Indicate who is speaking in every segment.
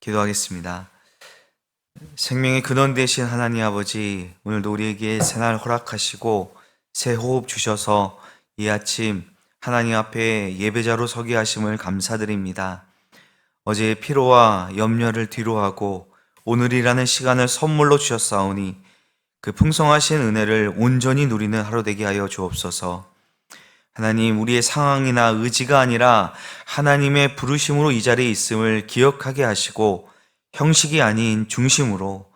Speaker 1: 기도하겠습니다. 생명의 근원 되신 하나님 아버지, 오늘도 우리에게 새날 허락하시고 새 호흡 주셔서 이 아침 하나님 앞에 예배자로 서게 하심을 감사드립니다. 어제의 피로와 염려를 뒤로하고 오늘이라는 시간을 선물로 주셨사오니 그 풍성하신 은혜를 온전히 누리는 하루 되게 하여 주옵소서. 하나님, 우리의 상황이나 의지가 아니라 하나님의 부르심으로 이 자리에 있음을 기억하게 하시고 형식이 아닌 중심으로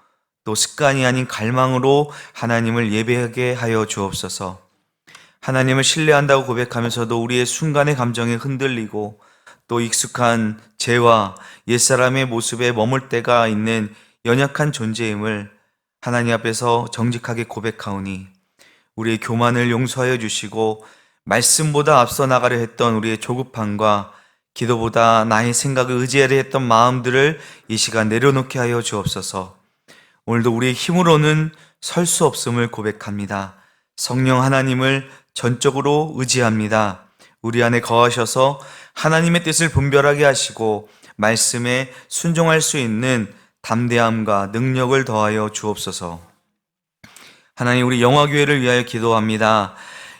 Speaker 1: 또 습관이 아닌 갈망으로 하나님을 예배하게 하여 주옵소서. 하나님을 신뢰한다고 고백하면서도 우리의 순간의 감정에 흔들리고 또 익숙한 죄와 옛사람의 모습에 머물 때가 있는 연약한 존재임을 하나님 앞에서 정직하게 고백하오니 우리의 교만을 용서하여 주시고 말씀보다 앞서 나가려 했던 우리의 조급함과 기도보다 나의 생각을 의지하려 했던 마음들을 이 시간 내려놓게 하여 주옵소서. 오늘도 우리의 힘으로는 설 수 없음을 고백합니다. 성령 하나님을 전적으로 의지합니다. 우리 안에 거하셔서 하나님의 뜻을 분별하게 하시고 말씀에 순종할 수 있는 담대함과 능력을 더하여 주옵소서. 하나님, 우리 영화교회를 위하여 기도합니다.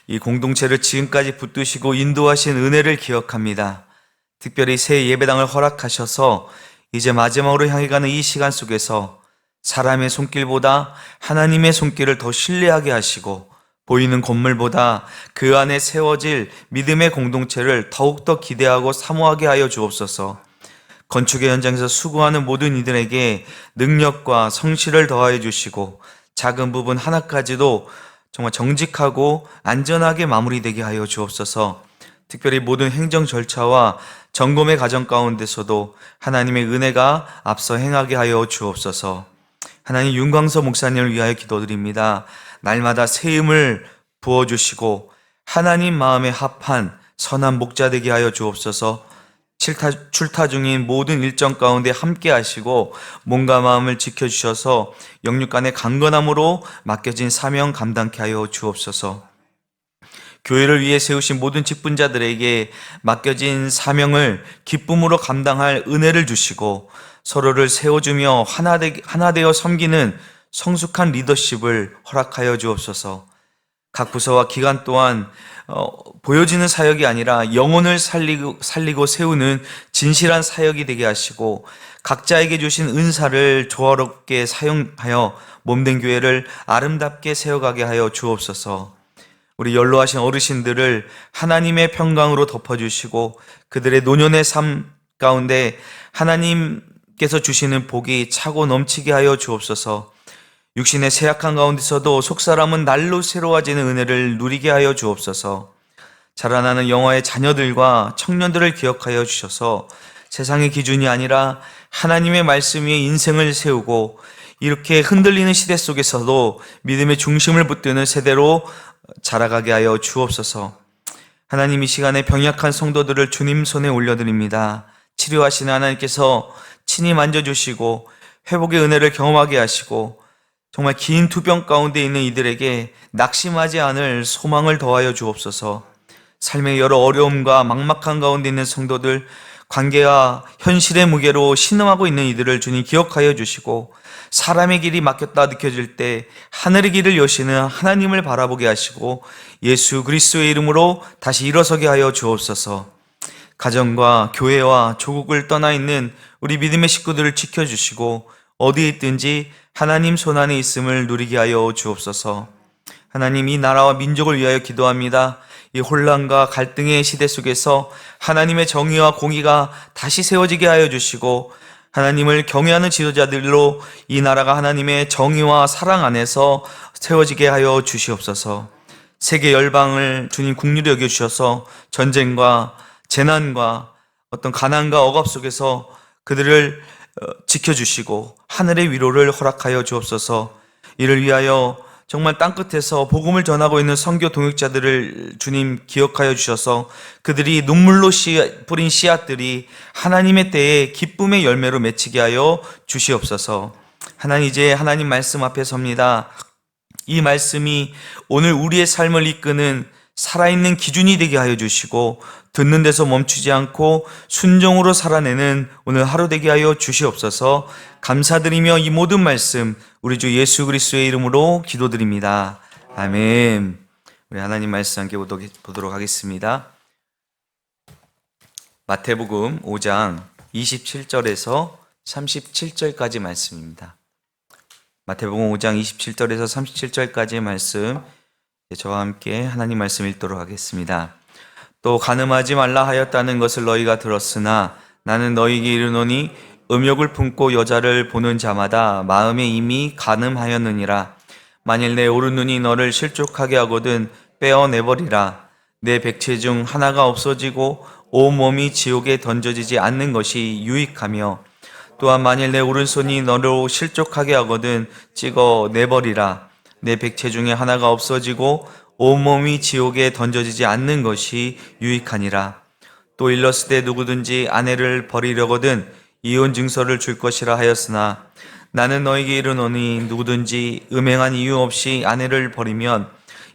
Speaker 1: 이 공동체를 지금까지 붙드시고 인도하신 은혜를 기억합니다. 특별히 새 예배당을 허락하셔서 이제 마지막으로 향해 가는 이 시간 속에서 사람의 손길보다 하나님의 손길을 더 신뢰하게 하시고 보이는 건물보다 그 안에 세워질 믿음의 공동체를 더욱더 기대하고 사모하게 하여 주옵소서. 건축의 현장에서 수고하는 모든 이들에게 능력과 성실을 더하여 주시고 작은 부분 하나까지도 정말 정직하고 안전하게 마무리되게 하여 주옵소서. 특별히 모든 행정 절차와 점검의 과정 가운데서도 하나님의 은혜가 앞서 행하게 하여 주옵소서. 하나님, 윤광서 목사님을 위하여 기도드립니다. 날마다 새 힘을 부어주시고 하나님 마음에 합한 선한 목자 되게 하여 주옵소서. 출타 중인 모든 일정 가운데 함께 하시고 몸과 마음을 지켜주셔서 영육간의 강건함으로 맡겨진 사명 감당케 하여 주옵소서. 교회를 위해 세우신 모든 직분자들에게 맡겨진 사명을 기쁨으로 감당할 은혜를 주시고 서로를 세워주며 하나 되어 섬기는 성숙한 리더십을 허락하여 주옵소서. 각 부서와 기관 또한 보여지는 사역이 아니라 영혼을 살리고 세우는 진실한 사역이 되게 하시고 각자에게 주신 은사를 조화롭게 사용하여 몸된 교회를 아름답게 세워가게 하여 주옵소서. 우리 연로하신 어르신들을 하나님의 평강으로 덮어주시고 그들의 노년의 삶 가운데 하나님께서 주시는 복이 차고 넘치게 하여 주옵소서. 육신의 쇠약한 가운데서도 속사람은 날로 새로워지는 은혜를 누리게 하여 주옵소서. 자라나는 영화의 자녀들과 청년들을 기억하여 주셔서 세상의 기준이 아니라 하나님의 말씀 위에 인생을 세우고 이렇게 흔들리는 시대 속에서도 믿음의 중심을 붙드는 세대로 자라가게 하여 주옵소서. 하나님, 이 시간에 병약한 성도들을 주님 손에 올려드립니다. 치료하시는 하나님께서 친히 만져주시고 회복의 은혜를 경험하게 하시고 정말 긴 투병 가운데 있는 이들에게 낙심하지 않을 소망을 더하여 주옵소서. 삶의 여러 어려움과 막막한 가운데 있는 성도들, 관계와 현실의 무게로 신음하고 있는 이들을 주님 기억하여 주시고 사람의 길이 막혔다 느껴질 때 하늘의 길을 여시는 하나님을 바라보게 하시고 예수 그리스도의 이름으로 다시 일어서게 하여 주옵소서. 가정과 교회와 조국을 떠나 있는 우리 믿음의 식구들을 지켜주시고 어디에 있든지 하나님 손안에 있음을 누리게 하여 주옵소서. 하나님, 이 나라와 민족을 위하여 기도합니다. 이 혼란과 갈등의 시대 속에서 하나님의 정의와 공의가 다시 세워지게 하여 주시고 하나님을 경외하는 지도자들로 이 나라가 하나님의 정의와 사랑 안에서 세워지게 하여 주시옵소서. 세계 열방을 주님 국률이 여겨주셔서 전쟁과 재난과 어떤 가난과 억압 속에서 그들을 지켜주시고 하늘의 위로를 허락하여 주옵소서. 이를 위하여 정말 땅끝에서 복음을 전하고 있는 선교 동역자들을 주님 기억하여 주셔서 그들이 눈물로 뿌린 씨앗들이 하나님의 때에 기쁨의 열매로 맺히게 하여 주시옵소서. 하나님, 이제 하나님 말씀 앞에 섭니다. 이 말씀이 오늘 우리의 삶을 이끄는 살아있는 기준이 되게 하여 주시고 듣는 데서 멈추지 않고 순종으로 살아내는 오늘 하루 되게 하여 주시옵소서. 감사드리며 이 모든 말씀 우리 주 예수 그리스도의 이름으로 기도드립니다. 아멘. 우리 하나님 말씀 함께 보도록 하겠습니다. 마태복음 5장 27절에서 37절까지 말씀입니다. 마태복음 5장 27절에서 37절까지의 말씀, 저와 함께 하나님 말씀 읽도록 하겠습니다. 또 간음하지 말라 하였다는 것을 너희가 들었으나 나는 너희에게 이르노니 음욕을 품고 여자를 보는 자마다 마음에 이미 간음하였느니라. 만일 내 오른 눈이 너를 실족하게 하거든 빼어내버리라. 내 백체 중 하나가 없어지고 온몸이 지옥에 던져지지 않는 것이 유익하며, 또한 만일 내 오른손이 너를 실족하게 하거든 찍어내버리라. 내 백체 중에 하나가 없어지고 온몸이 지옥에 던져지지 않는 것이 유익하니라. 또 일렀을 때 누구든지 아내를 버리려거든 이혼 증서를 줄 것이라 하였으나 나는 너에게 이르노니 누구든지 음행한 이유 없이 아내를 버리면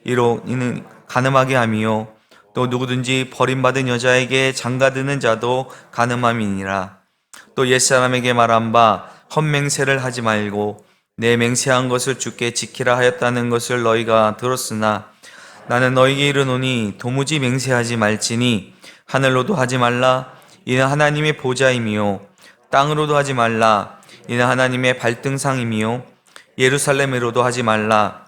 Speaker 1: 이는 간음하게 함이요 또 누구든지 버림받은 여자에게 장가드는 자도 간음함이니라. 또 옛사람에게 말한 바 헛맹세를 하지 말고 내 맹세한 것을 주께 지키라 하였다는 것을 너희가 들었으나 나는 너희에게 이르노니 도무지 맹세하지 말지니 하늘로도 하지 말라 이는 하나님의 보좌임이요 땅으로도 하지 말라 이는 하나님의 발등상임이요 예루살렘으로도 하지 말라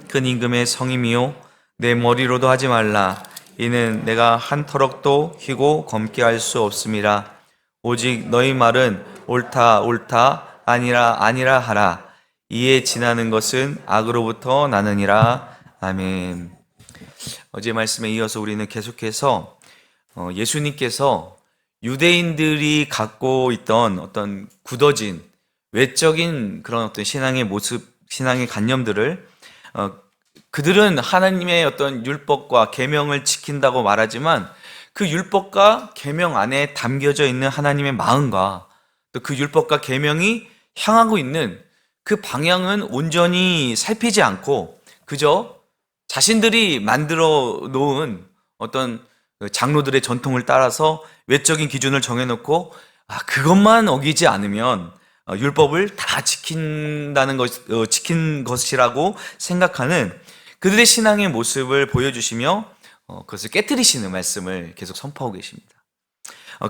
Speaker 1: 큰 임금의 성임이요 내 머리로도 하지 말라 이는 내가 한 터럭도 휘고 검게 할 수 없음이라. 오직 너희 말은 옳다 옳다 아니라 아니라 하라. 이에 지나는 것은 악으로부터 나느니라. 아멘. 어제 말씀에 이어서 우리는 계속해서 예수님께서 유대인들이 갖고 있던 어떤 굳어진 외적인 그런 어떤 신앙의 모습, 신앙의 관념들을 그들은 하나님의 어떤 율법과 계명을 지킨다고 말하지만 그 율법과 계명 안에 담겨져 있는 하나님의 마음과 또 그 율법과 계명이 향하고 있는 그 방향은 온전히 살피지 않고 그저 자신들이 만들어 놓은 어떤 장로들의 전통을 따라서 외적인 기준을 정해놓고 그것만 어기지 않으면 율법을 다 지킨 것이라고 생각하는 그들의 신앙의 모습을 보여주시며 그것을 깨트리시는 말씀을 계속 선포하고 계십니다.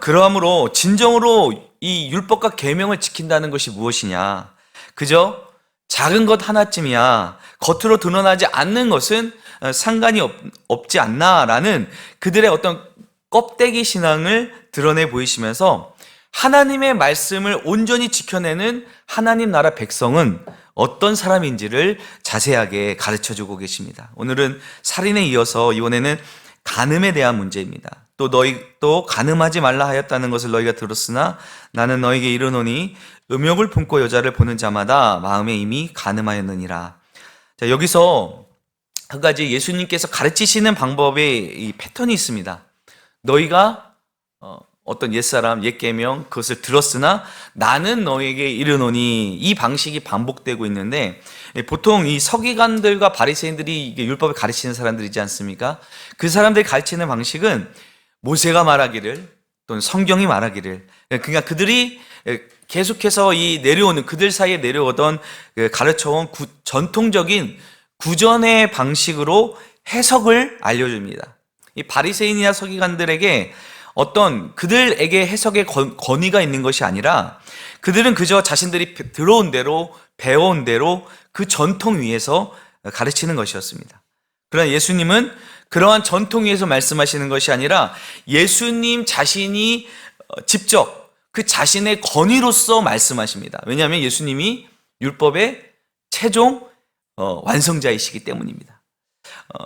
Speaker 1: 그러므로 진정으로 이 율법과 계명을 지킨다는 것이 무엇이냐? 그저 작은 것 하나쯤이야. 겉으로 드러나지 않는 것은 상관이 없지 않나라는 그들의 어떤 껍데기 신앙을 드러내 보이시면서 하나님의 말씀을 온전히 지켜내는 하나님 나라 백성은 어떤 사람인지를 자세하게 가르쳐주고 계십니다. 오늘은 살인에 이어서 이번에는 간음에 대한 문제입니다. 또 간음하지 말라 하였다는 것을 너희가 들었으나 나는 너희에게 이르노니 음욕을 품고 여자를 보는 자마다 마음에 이미 간음하였느니라. 자, 여기서 한 가지 예수님께서 가르치시는 방법의 이 패턴이 있습니다. 너희가 어떤 옛사람, 옛계명 그것을 들었으나 나는 너에게 이르노니 이 방식이 반복되고 있는데 보통 이 서기관들과 바리새인들이 율법을 가르치는 사람들이지 않습니까? 그 사람들이 가르치는 방식은 모세가 말하기를 또는 성경이 말하기를 그러니까 그들이 계속해서 이 내려오는 그들 사이에 내려오던 가르쳐온 전통적인 구전의 방식으로 해석을 알려줍니다. 이 바리새인이나 서기관들에게 어떤 그들에게 해석의 권위가 있는 것이 아니라 그들은 그저 자신들이 들어온 대로 배워온 대로 그 전통 위에서 가르치는 것이었습니다. 그러나 예수님은 그러한 전통 위에서 말씀하시는 것이 아니라 예수님 자신이 직접 그 자신의 권위로서 말씀하십니다. 왜냐하면 예수님이 율법의 최종 완성자이시기 때문입니다.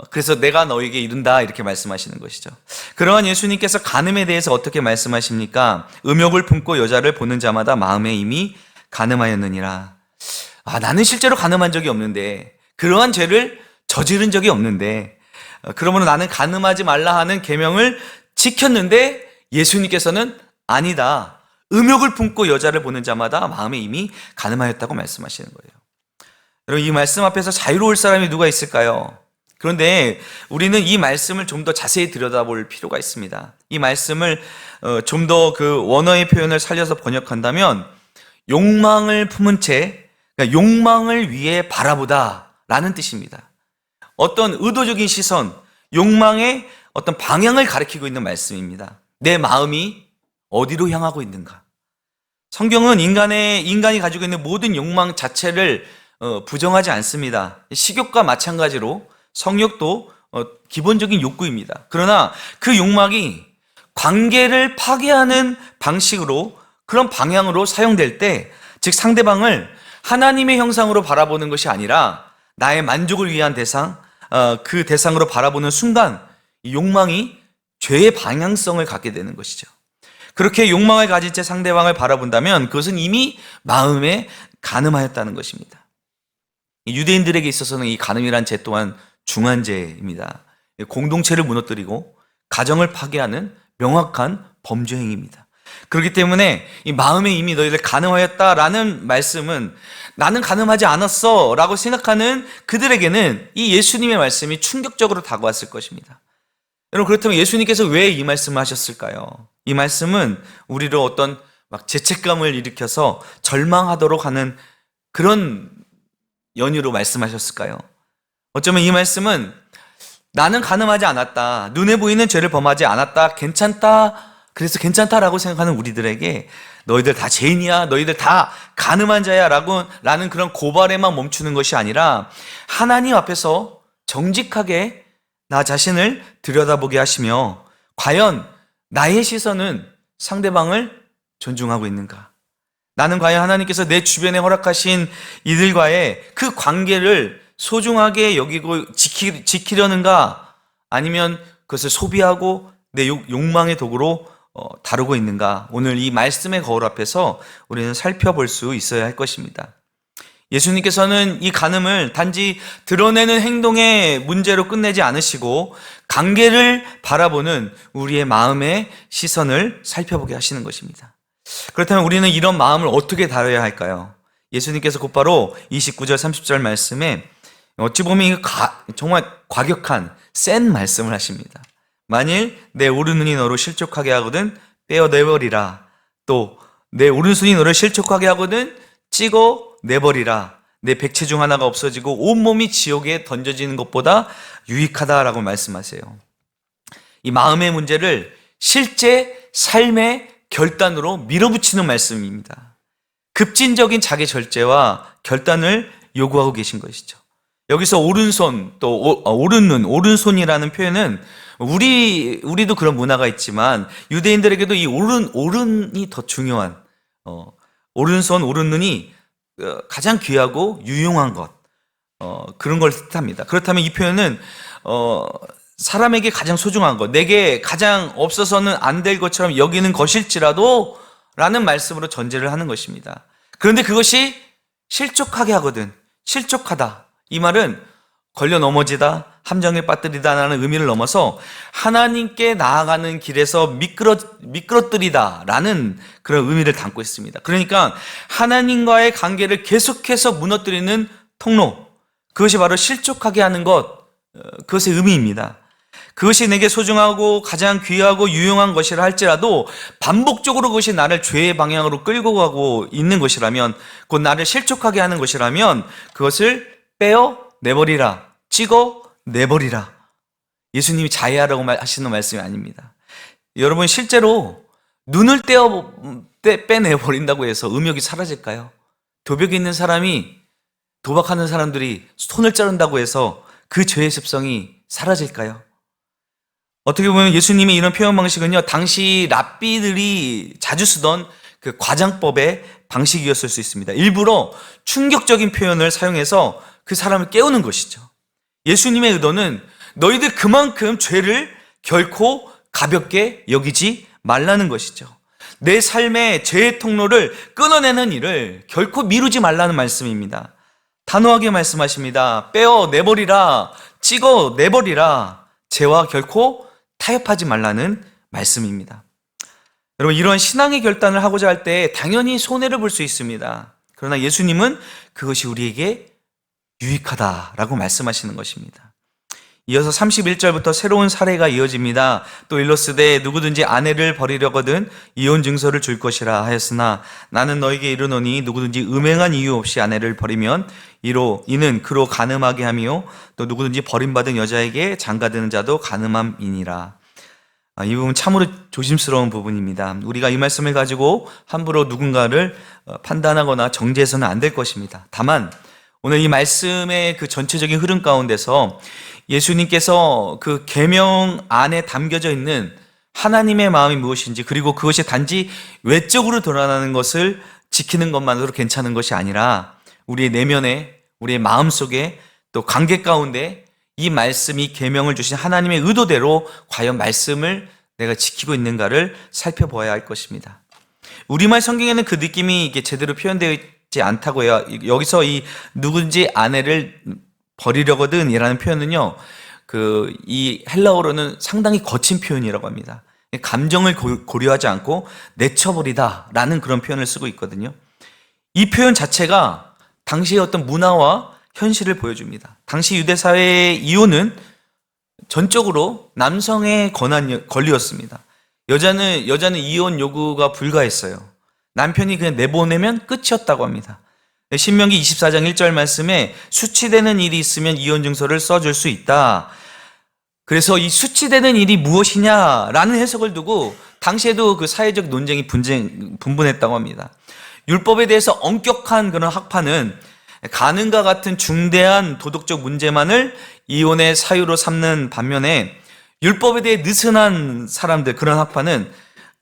Speaker 1: 그래서 내가 너에게 이른다 이렇게 말씀하시는 것이죠. 그러한 예수님께서 간음에 대해서 어떻게 말씀하십니까? 음욕을 품고 여자를 보는 자마다 마음에 이미 간음하였느니라. 나는 실제로 간음한 적이 없는데 그러한 죄를 저지른 적이 없는데 그러므로 나는 간음하지 말라 하는 계명을 지켰는데 예수님께서는 아니다. 음욕을 품고 여자를 보는 자마다 마음에 이미 간음하였다고 말씀하시는 거예요. 여러분 이 말씀 앞에서 자유로울 사람이 누가 있을까요? 그런데 우리는 이 말씀을 좀 더 자세히 들여다볼 필요가 있습니다. 이 말씀을 좀 더 그 원어의 표현을 살려서 번역한다면 욕망을 품은 채, 그러니까 욕망을 위해 바라보다라는 뜻입니다. 어떤 의도적인 시선, 욕망의 어떤 방향을 가리키고 있는 말씀입니다. 내 마음이 어디로 향하고 있는가? 성경은 인간이 가지고 있는 모든 욕망 자체를 부정하지 않습니다. 식욕과 마찬가지로 성욕도 기본적인 욕구입니다. 그러나 그 욕망이 관계를 파괴하는 방식으로, 그런 방향으로 사용될 때, 즉 상대방을 하나님의 형상으로 바라보는 것이 아니라 나의 만족을 위한 대상, 그 대상으로 바라보는 순간 이 욕망이 죄의 방향성을 갖게 되는 것이죠. 그렇게 욕망을 가진 채 상대방을 바라본다면 그것은 이미 마음에 간음하였다는 것입니다. 유대인들에게 있어서는 이 간음이란 죄 또한 중한 죄입니다. 공동체를 무너뜨리고 가정을 파괴하는 명확한 범죄 행위입니다. 그렇기 때문에 이 마음에 이미 너희들 간음하였다라는 말씀은 나는 간음하지 않았어 라고 생각하는 그들에게는 이 예수님의 말씀이 충격적으로 다가왔을 것입니다. 여러분, 그렇다면 예수님께서 왜 이 말씀을 하셨을까요? 이 말씀은 우리로 어떤 막 죄책감을 일으켜서 절망하도록 하는 그런 연유로 말씀하셨을까요? 어쩌면 이 말씀은 나는 간음하지 않았다, 눈에 보이는 죄를 범하지 않았다, 괜찮다, 그래서 괜찮다라고 생각하는 우리들에게 너희들 다 죄인이야, 너희들 다 간음한 자야 라는 그런 고발에만 멈추는 것이 아니라 하나님 앞에서 정직하게 나 자신을 들여다보게 하시며 과연 나의 시선은 상대방을 존중하고 있는가? 나는 과연 하나님께서 내 주변에 허락하신 이들과의 그 관계를 소중하게 여기고 지키려는가? 아니면 그것을 소비하고 내 욕망의 도구로 다루고 있는가? 오늘 이 말씀의 거울 앞에서 우리는 살펴볼 수 있어야 할 것입니다. 예수님께서는 이 간음을 단지 드러내는 행동의 문제로 끝내지 않으시고 관계를 바라보는 우리의 마음의 시선을 살펴보게 하시는 것입니다. 그렇다면 우리는 이런 마음을 어떻게 다뤄야 할까요? 예수님께서 곧바로 29절 30절 말씀에 어찌 보면 정말 과격한 센 말씀을 하십니다. 만일 내 오른눈이 너로 실족하게 하거든 떼어내버리라. 또 내 오른손이 너를 실족하게 하거든 찍어내버리라. 내 백체 중 하나가 없어지고 온몸이 지옥에 던져지는 것보다 유익하다라고 말씀하세요. 이 마음의 문제를 실제 삶의 결단으로 밀어붙이는 말씀입니다. 급진적인 자기 절제와 결단을 요구하고 계신 것이죠. 여기서 오른손, 또 오른눈, 오른손이라는 표현은 우리도 그런 문화가 있지만 유대인들에게도 이 오른이 더 중요한, 오른손, 오른눈이 가장 귀하고 유용한 것, 그런 걸 뜻합니다. 그렇다면 이 표현은 사람에게 가장 소중한 것, 내게 가장 없어서는 안 될 것처럼 여기는 것일지라도 라는 말씀으로 전제를 하는 것입니다. 그런데 그것이 실족하게 하거든, 실족하다, 이 말은 걸려 넘어지다, 함정에 빠뜨리다라는 의미를 넘어서 하나님께 나아가는 길에서 미끄러뜨리다라는 그런 의미를 담고 있습니다. 그러니까 하나님과의 관계를 계속해서 무너뜨리는 통로, 그것이 바로 실족하게 하는 것, 그것의 의미입니다. 그것이 내게 소중하고 가장 귀하고 유용한 것이라 할지라도 반복적으로 그것이 나를 죄의 방향으로 끌고 가고 있는 것이라면, 곧 나를 실족하게 하는 것이라면 그것을 빼어내버리라, 찍어내버리라. 예수님이 자해하라고 하시는 말씀이 아닙니다. 여러분, 실제로 눈을 빼내버린다고 해서 음욕이 사라질까요? 도벽에 있는 사람이, 도박하는 사람들이 손을 자른다고 해서 그 죄의 습성이 사라질까요? 어떻게 보면 예수님의 이런 표현 방식은요, 당시 랍비들이 자주 쓰던 그 과장법의 방식이었을 수 있습니다. 일부러 충격적인 표현을 사용해서 그 사람을 깨우는 것이죠. 예수님의 의도는 너희들 그만큼 죄를 결코 가볍게 여기지 말라는 것이죠. 내 삶의 죄의 통로를 끊어내는 일을 결코 미루지 말라는 말씀입니다. 단호하게 말씀하십니다. 빼어내버리라, 찍어내버리라. 죄와 결코 타협하지 말라는 말씀입니다. 여러분, 이런 신앙의 결단을 하고자 할 때 당연히 손해를 볼 수 있습니다. 그러나 예수님은 그것이 우리에게 유익하다라고 말씀하시는 것입니다. 이어서 31절부터 새로운 사례가 이어집니다. 또 일러스되 누구든지 아내를 버리려거든 이혼 증서를 줄 것이라 하였으나 나는 너에게 이르노니 누구든지 음행한 이유 없이 아내를 버리면 이는 그로 간음하게 하며 또 누구든지 버림받은 여자에게 장가드는 자도 간음함이니라. 이 부분 참으로 조심스러운 부분입니다. 우리가 이 말씀을 가지고 함부로 누군가를 판단하거나 정죄해서는 안 될 것입니다. 다만 오늘 이 말씀의 그 전체적인 흐름 가운데서 예수님께서 그 계명 안에 담겨져 있는 하나님의 마음이 무엇인지, 그리고 그것이 단지 외적으로 드러나는 것을 지키는 것만으로 괜찮은 것이 아니라 우리의 내면에, 우리의 마음속에, 또 관계 가운데 이 말씀이 계명을 주신 하나님의 의도대로 과연 말씀을 내가 지키고 있는가를 살펴보아야 할 것입니다. 우리말 성경에는 그 느낌이 이게 제대로 표현되어 있지 않다고 해요. 여기서 이 누군지 아내를 버리려거든 이라는 표현은요, 이 헬라어로는 상당히 거친 표현이라고 합니다. 감정을 고려하지 않고 내쳐버리다 라는 그런 표현을 쓰고 있거든요. 이 표현 자체가 당시의 어떤 문화와 현실을 보여줍니다. 당시 유대사회의 이혼은 전적으로 남성의 권리였습니다. 여자는 이혼 요구가 불가했어요. 남편이 그냥 내보내면 끝이었다고 합니다. 신명기 24장 1절 말씀에 수치되는 일이 있으면 이혼 증서를 써줄 수 있다. 그래서 이 수치되는 일이 무엇이냐라는 해석을 두고 당시에도 그 사회적 논쟁이 분분했다고 합니다. 율법에 대해서 엄격한 그런 학파는 간음과 같은 중대한 도덕적 문제만을 이혼의 사유로 삼는 반면에 율법에 대해 느슨한 사람들, 그런 학파는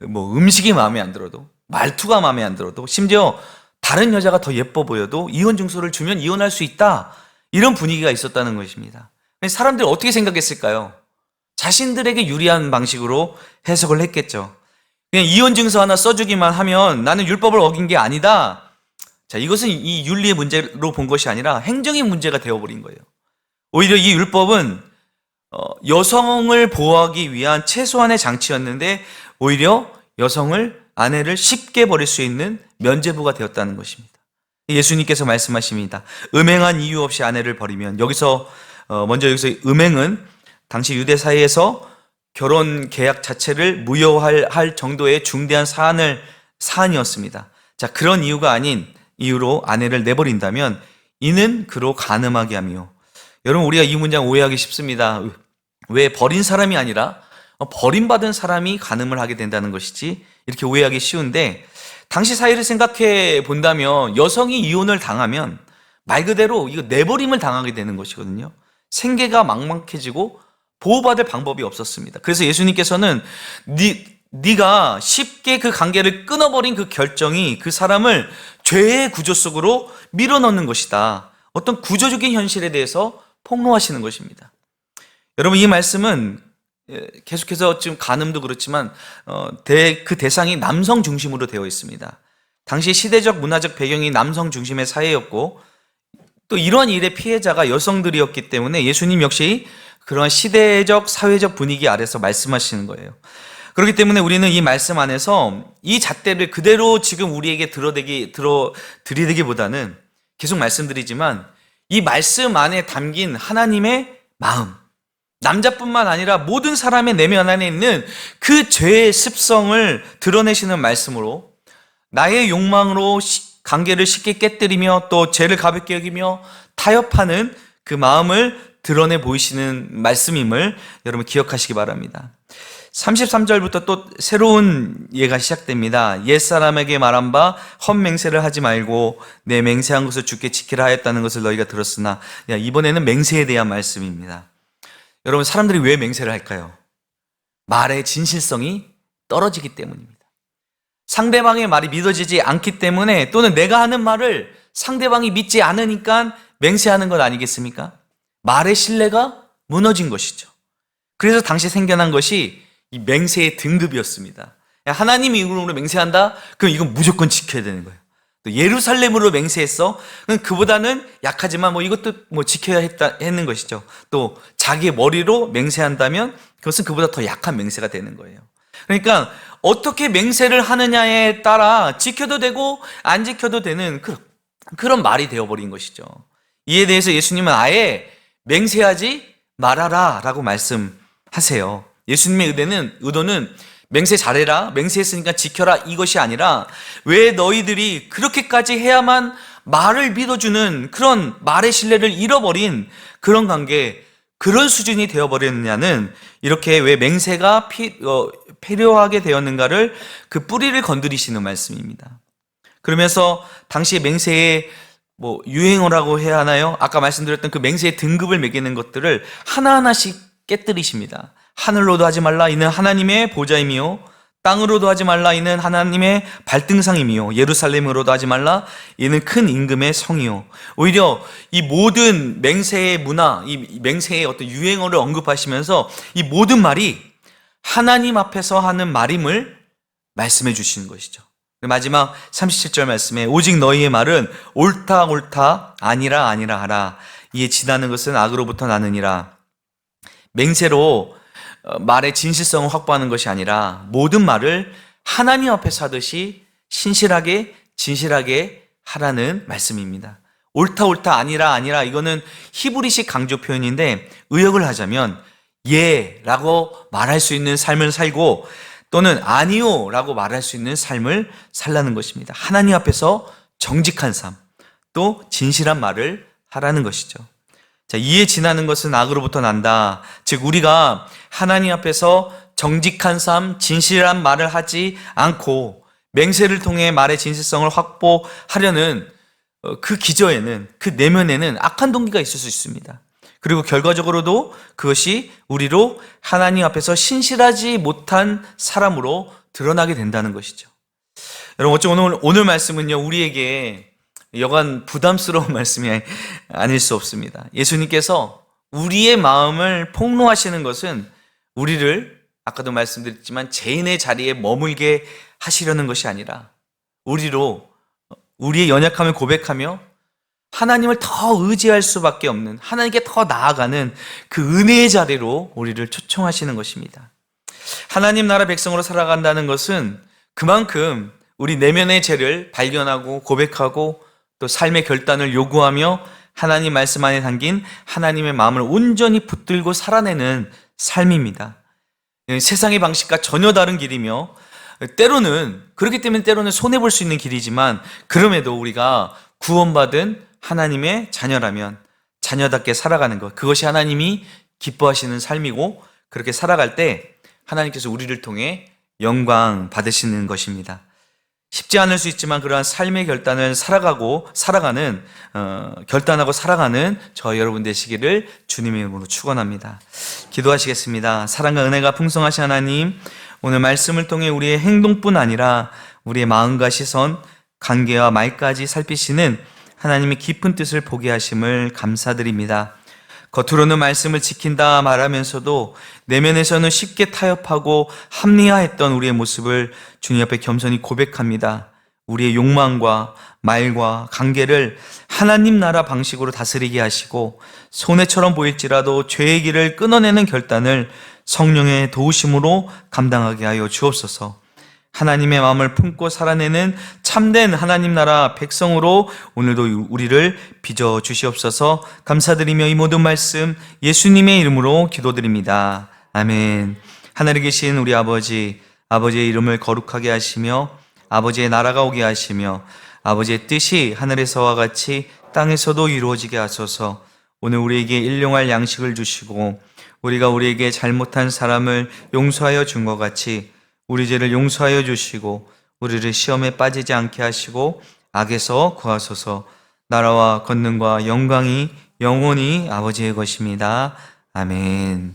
Speaker 1: 뭐 음식이 마음에 안 들어도, 말투가 마음에 안 들어도, 심지어 다른 여자가 더 예뻐 보여도 이혼 증서를 주면 이혼할 수 있다, 이런 분위기가 있었다는 것입니다. 사람들이 어떻게 생각했을까요? 자신들에게 유리한 방식으로 해석을 했겠죠. 그냥 이혼 증서 하나 써주기만 하면 나는 율법을 어긴 게 아니다. 자, 이것은 이 윤리의 문제로 본 것이 아니라 행정의 문제가 되어버린 거예요. 오히려 이 율법은 여성을 보호하기 위한 최소한의 장치였는데 오히려 아내를 쉽게 버릴 수 있는 면죄부가 되었다는 것입니다. 예수님께서 말씀하십니다. 음행한 이유 없이 아내를 버리면, 여기서 음행은 당시 유대 사회에서 결혼 계약 자체를 무효할 정도의 중대한 사안이었습니다. 자, 그런 이유가 아닌 이유로 아내를 내버린다면 이는 그로 간음하게 하며, 여러분 우리가 이 문장 오해하기 쉽습니다. 왜 버린 사람이 아니라 버림받은 사람이 간음을 하게 된다는 것이지, 이렇게 오해하기 쉬운데, 당시 사회를 생각해 본다면 여성이 이혼을 당하면 말 그대로 이거 내버림을 당하게 되는 것이거든요. 생계가 막막해지고 보호받을 방법이 없었습니다. 그래서 예수님께서는 네가 쉽게 그 관계를 끊어버린 그 결정이 그 사람을 죄의 구조 속으로 밀어넣는 것이다. 어떤 구조적인 현실에 대해서 폭로하시는 것입니다. 여러분, 이 말씀은 계속해서 지금 간음도 그렇지만 그 대상이 남성 중심으로 되어 있습니다. 당시 시대적 문화적 배경이 남성 중심의 사회였고, 또 이러한 일의 피해자가 여성들이었기 때문에 예수님 역시 그러한 시대적 사회적 분위기 아래서 말씀하시는 거예요. 그렇기 때문에 우리는 이 말씀 안에서 이 잣대를 그대로 지금 우리에게 들이대기보다는, 계속 말씀드리지만 이 말씀 안에 담긴 하나님의 마음, 남자뿐만 아니라 모든 사람의 내면 안에 있는 그 죄의 습성을 드러내시는 말씀으로 나의 욕망으로 관계를 쉽게 깨뜨리며 또 죄를 가볍게 여기며 타협하는 그 마음을 드러내 보이시는 말씀임을 여러분 기억하시기 바랍니다. 33절부터 또 새로운 예가 시작됩니다. 옛사람에게 말한 바 헛맹세를 하지 말고 내 맹세한 것을 주께 지키라 하였다는 것을 너희가 들었으나, 이번에는 맹세에 대한 말씀입니다. 여러분, 사람들이 왜 맹세를 할까요? 말의 진실성이 떨어지기 때문입니다. 상대방의 말이 믿어지지 않기 때문에, 또는 내가 하는 말을 상대방이 믿지 않으니까 맹세하는 것 아니겠습니까? 말의 신뢰가 무너진 것이죠. 그래서 당시 생겨난 것이 이 맹세의 등급이었습니다. 하나님 이름으로 맹세한다? 그럼 이건 무조건 지켜야 되는 거예요. 또 예루살렘으로 맹세했어? 그럼 그보다는 약하지만 이것도 지켜야 했는 것이죠. 또 자기의 머리로 맹세한다면 그것은 그보다 더 약한 맹세가 되는 거예요. 그러니까 어떻게 맹세를 하느냐에 따라 지켜도 되고 안 지켜도 되는 그런 말이 되어버린 것이죠. 이에 대해서 예수님은 아예 맹세하지 말하라 라고 말씀하세요. 예수님의 의도는 맹세 잘해라, 맹세했으니까 지켜라 이것이 아니라 왜 너희들이 그렇게까지 해야만 말을 믿어주는 그런 말의 신뢰를 잃어버린 그런 관계, 그런 수준이 되어버렸느냐는, 이렇게 왜 맹세가 필요하게 되었는가를 그 뿌리를 건드리시는 말씀입니다. 그러면서 당시에 맹세의 유행어라고 해야 하나요? 아까 말씀드렸던 그 맹세의 등급을 매기는 것들을 하나하나씩 깨뜨리십니다. 하늘로도 하지 말라, 이는 하나님의 보좌임이요. 땅으로도 하지 말라, 이는 하나님의 발등상임이요. 예루살렘으로도 하지 말라, 이는 큰 임금의 성이요. 오히려 이 모든 맹세의 문화, 이 맹세의 어떤 유행어를 언급하시면서 이 모든 말이 하나님 앞에서 하는 말임을 말씀해 주시는 것이죠. 마지막 37절 말씀에 오직 너희의 말은 옳다 옳다 아니라 아니라 하라. 이에 지나는 것은 악으로부터 나느니라. 맹세로 말의 진실성을 확보하는 것이 아니라 모든 말을 하나님 앞에서 하듯이 신실하게 진실하게 하라는 말씀입니다. 옳다 옳다 아니라 아니라, 이거는 히브리식 강조 표현인데 의역을 하자면 예라고 말할 수 있는 삶을 살고 또는 아니요 라고 말할 수 있는 삶을 살라는 것입니다. 하나님 앞에서 정직한 삶, 또 진실한 말을 하라는 것이죠. 자, 이에 지나는 것은 악으로부터 난다. 즉 우리가 하나님 앞에서 정직한 삶, 진실한 말을 하지 않고 맹세를 통해 말의 진실성을 확보하려는 그 기저에는, 그 내면에는 악한 동기가 있을 수 있습니다. 그리고 결과적으로도 그것이 우리로 하나님 앞에서 신실하지 못한 사람으로 드러나게 된다는 것이죠. 여러분, 어쩌면 오늘 말씀은요, 우리에게 여간 부담스러운 말씀이 아닐 수 없습니다. 예수님께서 우리의 마음을 폭로하시는 것은 우리를, 아까도 말씀드렸지만, 죄인의 자리에 머물게 하시려는 것이 아니라 우리의 연약함을 고백하며 하나님을 더 의지할 수밖에 없는, 하나님께 더 나아가는 그 은혜의 자리로 우리를 초청하시는 것입니다. 하나님 나라 백성으로 살아간다는 것은 그만큼 우리 내면의 죄를 발견하고 고백하고 또 삶의 결단을 요구하며 하나님 말씀 안에 담긴 하나님의 마음을 온전히 붙들고 살아내는 삶입니다. 세상의 방식과 전혀 다른 길이며, 그렇기 때문에 때로는 손해볼 수 있는 길이지만, 그럼에도 우리가 구원받은 하나님의 자녀라면 자녀답게 살아가는 것, 그것이 하나님이 기뻐하시는 삶이고, 그렇게 살아갈 때 하나님께서 우리를 통해 영광 받으시는 것입니다. 쉽지 않을 수 있지만 그러한 삶의 결단을 결단하고 살아가는 저 여러분 되시기를 주님의 이름으로 축원합니다. 기도하시겠습니다. 사랑과 은혜가 풍성하신 하나님, 오늘 말씀을 통해 우리의 행동뿐 아니라 우리의 마음과 시선, 관계와 말까지 살피시는 하나님의 깊은 뜻을 보게 하심을 감사드립니다. 겉으로는 말씀을 지킨다 말하면서도 내면에서는 쉽게 타협하고 합리화했던 우리의 모습을 주님 앞에 겸손히 고백합니다. 우리의 욕망과 말과 관계를 하나님 나라 방식으로 다스리게 하시고, 손해처럼 보일지라도 죄의 길을 끊어내는 결단을 성령의 도우심으로 감당하게 하여 주옵소서. 하나님의 마음을 품고 살아내는 참된 하나님 나라 백성으로 오늘도 우리를 빚어 주시옵소서. 감사드리며 이 모든 말씀 예수님의 이름으로 기도드립니다. 아멘. 하늘에 계신 우리 아버지의 이름을 거룩하게 하시며 아버지의 나라가 오게 하시며 아버지의 뜻이 하늘에서와 같이 땅에서도 이루어지게 하소서. 오늘 우리에게 일용할 양식을 주시고 우리가 우리에게 잘못한 사람을 용서하여 준 것 같이 우리 죄를 용서하여 주시고 우리를 시험에 빠지지 않게 하시고 악에서 구하소서. 나라와 권능과 영광이 영원히 아버지의 것입니다. 아멘.